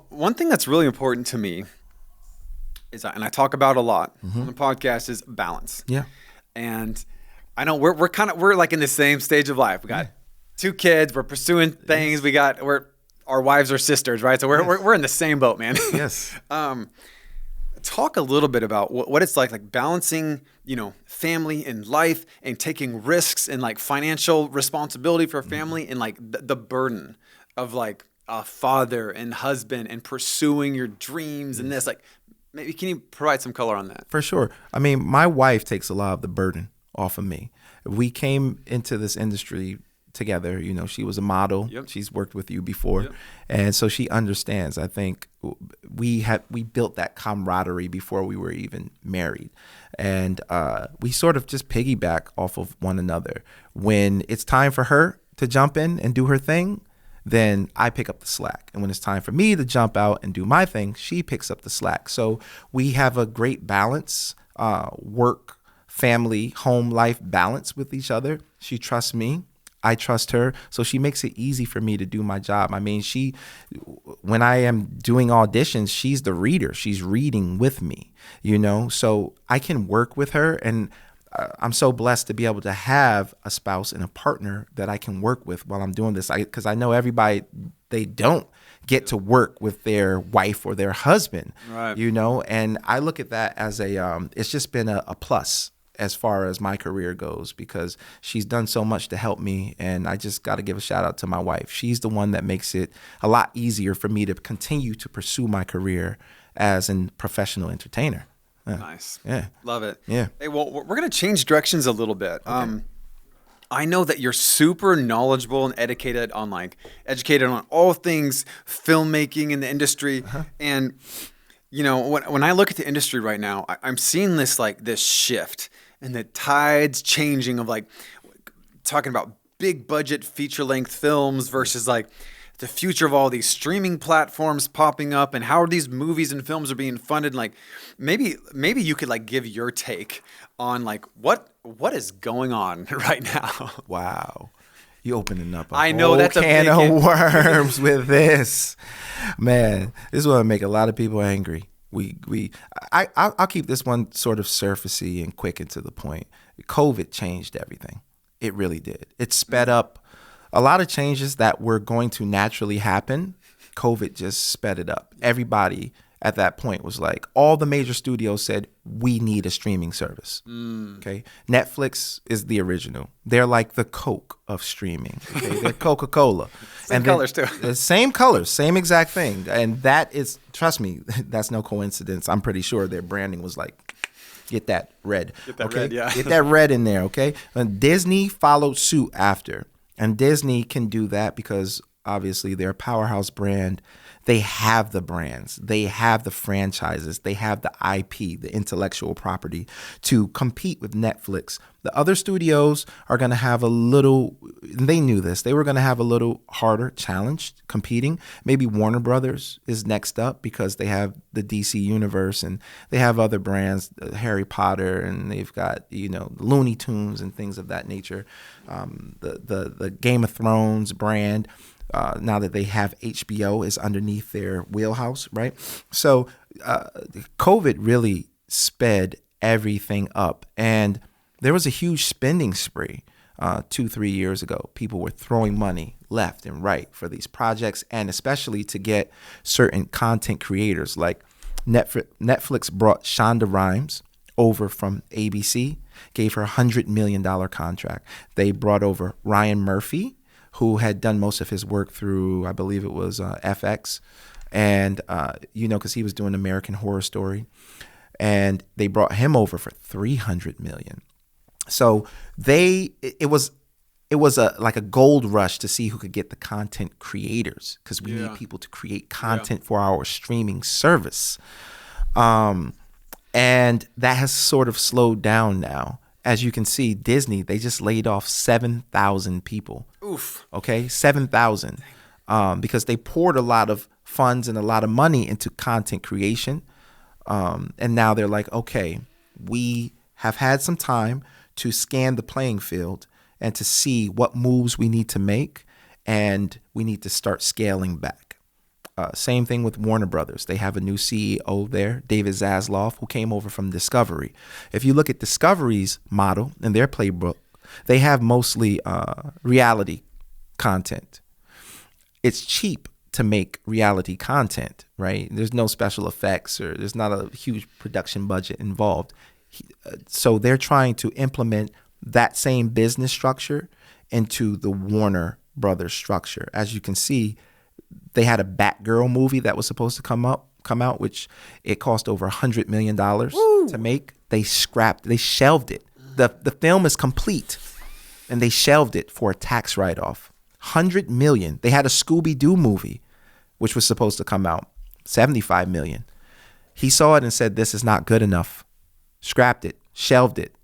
One thing that's really important to me is, and I talk about a lot on the podcast, is balance. Yeah. And I know we're like in the same stage of life. We got 2 kids. We're pursuing things. Our wives are sisters, right? So we're in the same boat, man. Yes. Talk a little bit about what it's like balancing, family and life, and taking risks and like financial responsibility for a family, and like the burden of like a father and husband and pursuing your dreams and this. Like, maybe can you provide some color on that? For sure. I mean, my wife takes a lot of the burden off of me. We came into this industry together. She was a model. Yep. She's worked with you before. Yep. And so she understands. I think we built that camaraderie before we were even married. And we sort of just piggyback off of one another. When it's time for her to jump in and do her thing, then I pick up the slack. And when it's time for me to jump out and do my thing, she picks up the slack. So we have a great balance, work, family, home life balance with each other. She trusts me. I trust her, so she makes it easy for me to do my job. I mean, when I am doing auditions, she's the reader. She's reading with me, so I can work with her. And I'm so blessed to be able to have a spouse and a partner that I can work with while I'm doing this. Because I know everybody, they don't get to work with their wife or their husband, right. And I look at that as it's just been a plus as far as my career goes, because she's done so much to help me. And I just got to give a shout out to my wife. She's the one that makes it a lot easier for me to continue to pursue my career as a professional entertainer. Yeah. Nice. Yeah. Love it. Yeah. Hey, well, we're going to change directions a little bit. Okay. I know that you're super knowledgeable and educated on all things filmmaking in the industry. Uh-huh. And, when I look at the industry right now, I'm seeing this shift and the tides changing of like talking about big budget feature length films versus like the future of all these streaming platforms popping up, and how these movies and films are being funded. Like maybe you could like give your take on like what is going on right now. Wow. You opening up I know that's can of worms with this. Man, this is going to make a lot of people angry. I'll keep this one sort of surfacey and quick and to the point. COVID changed everything. It really did. It sped up a lot of changes that were going to naturally happen. COVID just sped it up. Everybody at that point was like all the major studios said, we need a streaming service. Okay. Netflix is the original. They're like the Coke of streaming. Okay? They're Coca-Cola. Same colors too. The same colors, same exact thing. And that is, trust me, that's no coincidence. I'm pretty sure their branding was like, get that red. Get that okay? red, yeah. Get that red in there, okay? And Disney followed suit after. And Disney can do that because obviously they're a powerhouse brand. They have the brands, they have the franchises, they have the IP, the intellectual property to compete with Netflix. The other studios are going to have a little, they knew this, they were going to have a little harder challenge competing. Maybe Warner Brothers is next up because they have the DC universe and they have other brands, Harry Potter, and they've got, Looney Tunes and things of that nature. The Game of Thrones brand. Now that they have HBO is underneath their wheelhouse, right? So COVID really sped everything up. And there was a huge spending spree 2-3 years ago. People were throwing money left and right for these projects, and especially to get certain content creators. Like Netflix brought Shonda Rhimes over from ABC, gave her $100 million contract. They brought over Ryan Murphy, who had done most of his work through, I believe it was FX, and because he was doing American Horror Story, and they brought him over for $300 million. So it was like a gold rush to see who could get the content creators, because we need people to create content for our streaming service, and that has sort of slowed down now. As you can see, Disney, they just laid off 7,000 people. Oof. Okay, 7,000, because they poured a lot of funds and a lot of money into content creation. And now they're like, okay, we have had some time to scan the playing field and to see what moves we need to make, and we need to start scaling back. Same thing with Warner Brothers. They have a new CEO there, David Zaslav, who came over from Discovery. If you look at Discovery's model and their playbook, they have mostly reality content. It's cheap to make reality content, right? There's no special effects, or there's not a huge production budget involved. So they're trying to implement that same business structure into the Warner Brothers structure. As you can see, they had a Batgirl movie that was supposed to come out, which it cost over $100 million to make. They shelved it. The film is complete, and they shelved it for a tax write-off. $100 million. They had a Scooby-Doo movie, which was supposed to come out, $75 million. He saw it and said, this is not good enough. Scrapped it, shelved it,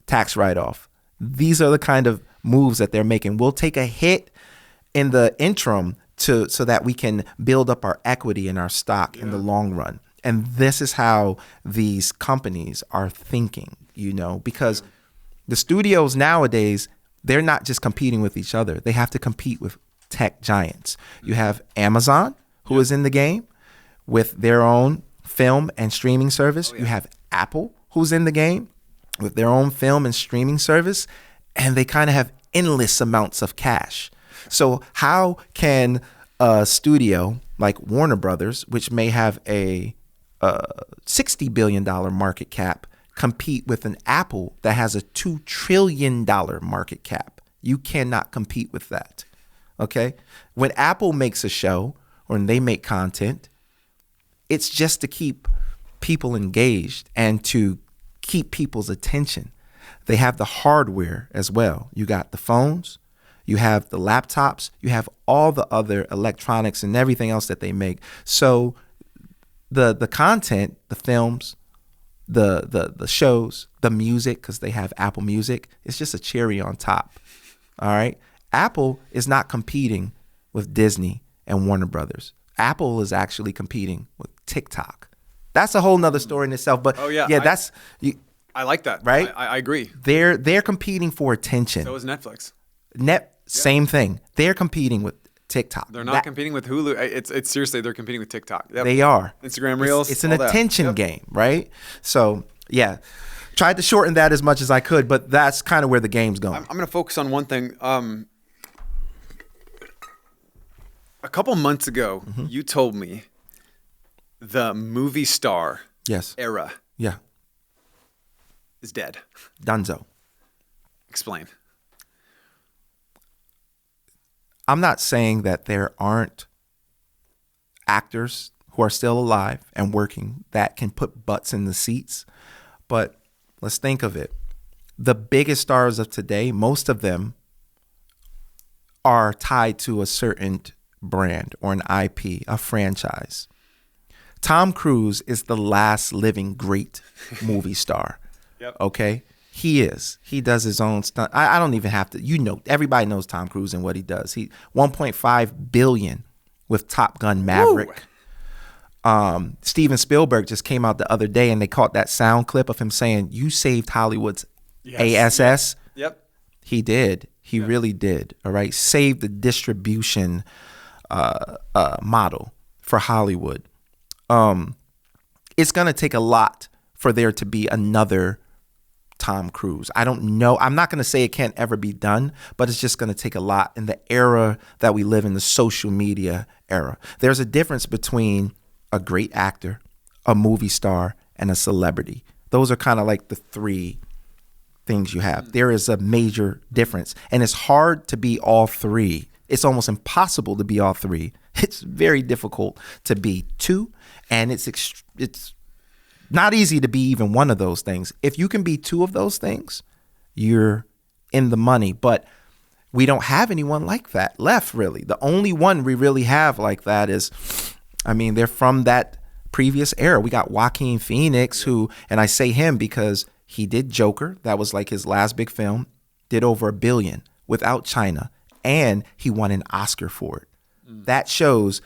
tax write-off. These are the kind of moves that they're making. We'll take a hit in the interim so that we can build up our equity in our stock in the long run. And this is how these companies are thinking, because the studios nowadays, they're not just competing with each other. They have to compete with tech giants. You have Amazon, who is in the game with their own film and streaming service. You have Apple, who's in the game with their own film and streaming service. And they kind of have endless amounts of cash. So how can a studio like Warner Brothers, which may have a $60 billion market cap, compete with an Apple that has a $2 trillion market cap? You cannot compete with that, okay? When Apple makes a show or when they make content, it's just to keep people engaged and to keep people's attention. They have the hardware as well. You got the phones, you have the laptops, you have all the other electronics and everything else that they make. So the content, the films, the shows, the music, because they have Apple Music, it's just a cherry on top. All right. Apple is not competing with Disney and Warner Brothers. Apple is actually competing with TikTok. That's a whole nother story in itself. But I like that. Right? I agree. They're competing for attention. So is Netflix. Same thing. They're competing with TikTok. They're not competing with Hulu. It's seriously, they're competing with TikTok. Yep. They are. Instagram Reels. It's an attention game, right? So, yeah. Tried to shorten that as much as I could, but that's kind of where the game's going. I'm going to focus on one thing. A couple months ago, you told me the movie star Yes. era Yeah. is dead. Dunzo. Explain. I'm not saying that there aren't actors who are still alive and working that can put butts in the seats, but let's think of it. The biggest stars of today, most of them are tied to a certain brand or an IP, a franchise. Tom Cruise is the last living great movie star. Yep. Okay? He is. He does his own stunt. I don't even have to, everybody knows Tom Cruise and what he does. He 1.5 billion with Top Gun Maverick. Steven Spielberg just came out the other day and they caught that sound clip of him saying, "You saved Hollywood's ASS." Yep. He did. He really did. All right. Saved the distribution model for Hollywood. It's going to take a lot for there to be another Tom Cruise. I don't know. I'm not going to say it can't ever be done, but it's just going to take a lot in the era that we live in, the social media era. There's a difference between a great actor, a movie star, and a celebrity. Those are kind of like the three things you have. There is a major difference, and it's hard to be all three. It's almost impossible to be all three. It's very difficult to be two, and it's not easy to be even one of those things. If you can be two of those things, you're in the money. But we don't have anyone like that left, really. The only one we really have like that is, they're from that previous era. We got Joaquin Phoenix, who, and I say him because he did Joker. That was like his last big film. Did over $1 billion without China, and he won an Oscar for it. That shows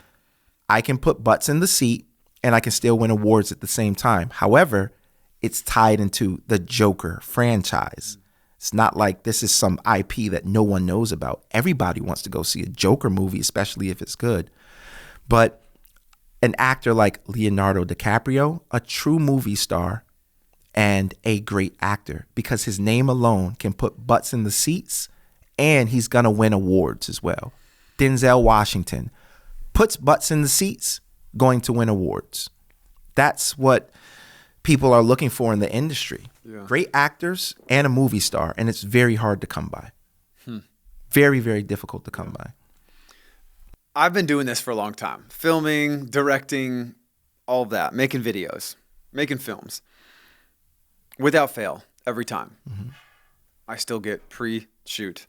I can put butts in the seat and I can still win awards at the same time. However, it's tied into the Joker franchise. It's not like this is some IP that no one knows about. Everybody wants to go see a Joker movie, especially if it's good. But an actor like Leonardo DiCaprio, a true movie star and a great actor, because his name alone can put butts in the seats, and he's going to win awards as well. Denzel Washington puts butts in the seats, going to win awards. That's what people are looking for in the industry. Yeah. Great actors and a movie star, and it's very hard to come by. Very, very difficult to come by. I've been doing this for a long time. Filming, directing, all of that. Making videos, making films. Without fail, every time. I still get pre-shoot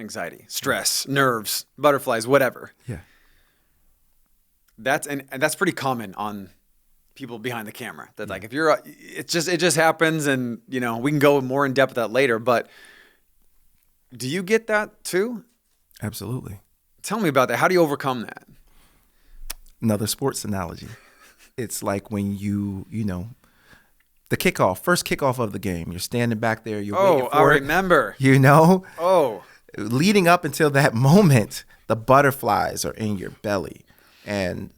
anxiety, stress, nerves, butterflies, whatever. Yeah. And that's pretty common on people behind the camera. That like if you're, it just happens, and we can go more in depth with that later. But do you get that too? Absolutely. Tell me about that. How do you overcome that? Another sports analogy. It's like when the kickoff, first kickoff of the game. You're standing back there. You're waiting for I remember. Leading up until that moment, the butterflies are in your belly. And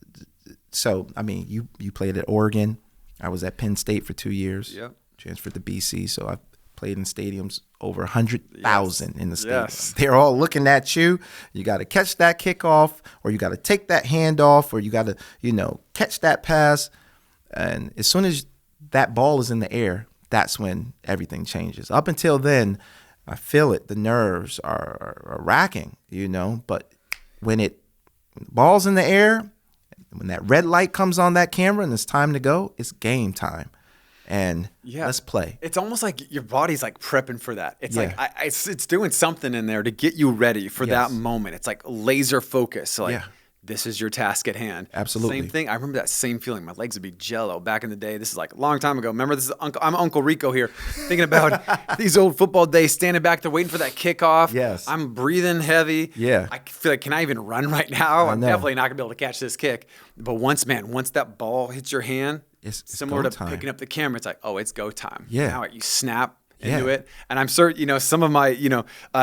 so, you played at Oregon. I was at Penn State for 2 years. Yep. Transferred to BC. So I've played in stadiums over 100,000 in the stadium. Yes. They're all looking at you. You got to catch that kickoff, or you got to take that handoff, or you got to, catch that pass. And as soon as that ball is in the air, that's when everything changes. Up until then, I feel it. The nerves are racking, but when the ball's in the air, when that red light comes on that camera and it's time to go, it's game time. And let's play. It's almost like your body's like prepping for that. It's like it's doing something in there to get you ready for that moment. It's like laser focus. So this is your task at hand. Absolutely. Same thing. I remember that same feeling. My legs would be jello back in the day. This is like a long time ago. Remember, I'm Uncle Rico here, thinking about these old football days, standing back there waiting for that kickoff. Yes. I'm breathing heavy. Yeah. I feel like, can I even run right now? I'm definitely not going to be able to catch this kick. But once that ball hits your hand, it's similar to picking up the camera. It's like, oh, it's go time. Yeah. Now you snap into it. And I'm certain, some of my,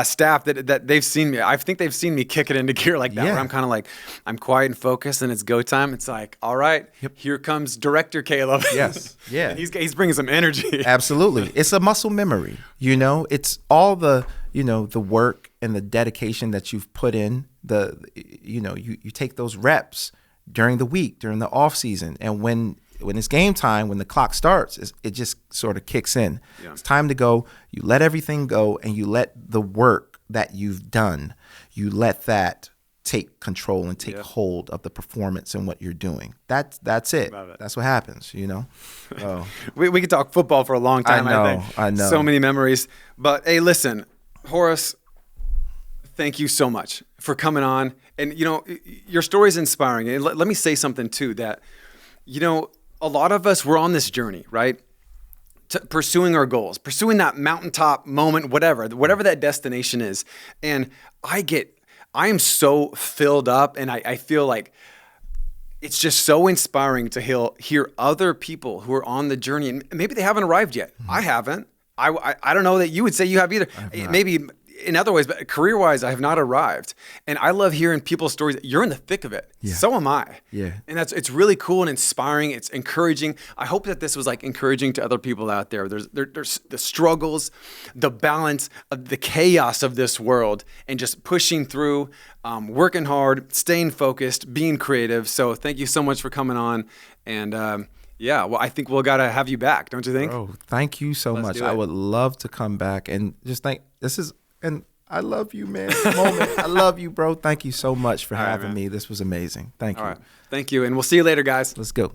staff that they've seen me, I think they've seen me kick it into gear like that, where I'm kind of like, I'm quiet and focused and it's go time. It's like, all right, here comes director Caleb. Yes. Yeah. And he's bringing some energy. Absolutely. It's a muscle memory, it's all the, the work and the dedication that you've put in, you take those reps. during the week, during the off season. And when it's game time, when the clock starts, it just sort of kicks in. Yeah. It's time to go. You let everything go, and you let the work that you've done, you let that take control and take hold of the performance and what you're doing. That's it. That's what happens, you know? Oh. we could talk football for a long time. I know. So many memories. But hey, listen, Horace, thank you so much for coming on. And, you know, your story is inspiring. And let me say something, too, that, you know, a lot of us, we're on this journey, right? Pursuing our goals, pursuing that mountaintop moment, whatever that destination is. And I am so filled up, and I feel like it's just so inspiring to hear other people who are on the journey, and maybe they haven't arrived yet. Mm-hmm. I haven't. I don't know that you would say you have either. Maybe in other ways, but career-wise, I have not arrived. And I love hearing people's stories. You're in the thick of it. Yeah. So am I. Yeah. And it's really cool and inspiring. It's encouraging. I hope that this was like encouraging to other people out there. There's the struggles, the balance, the chaos of this world, and just pushing through, working hard, staying focused, being creative. So thank you so much for coming on. And yeah, well, I think we'll got to have you back, don't you think? Oh, thank you so much. I would love to come back and just and I love you, man. I love you, bro. Thank you so much for having me. This was amazing. Thank you. All right. Thank you. And we'll see you later, guys. Let's go.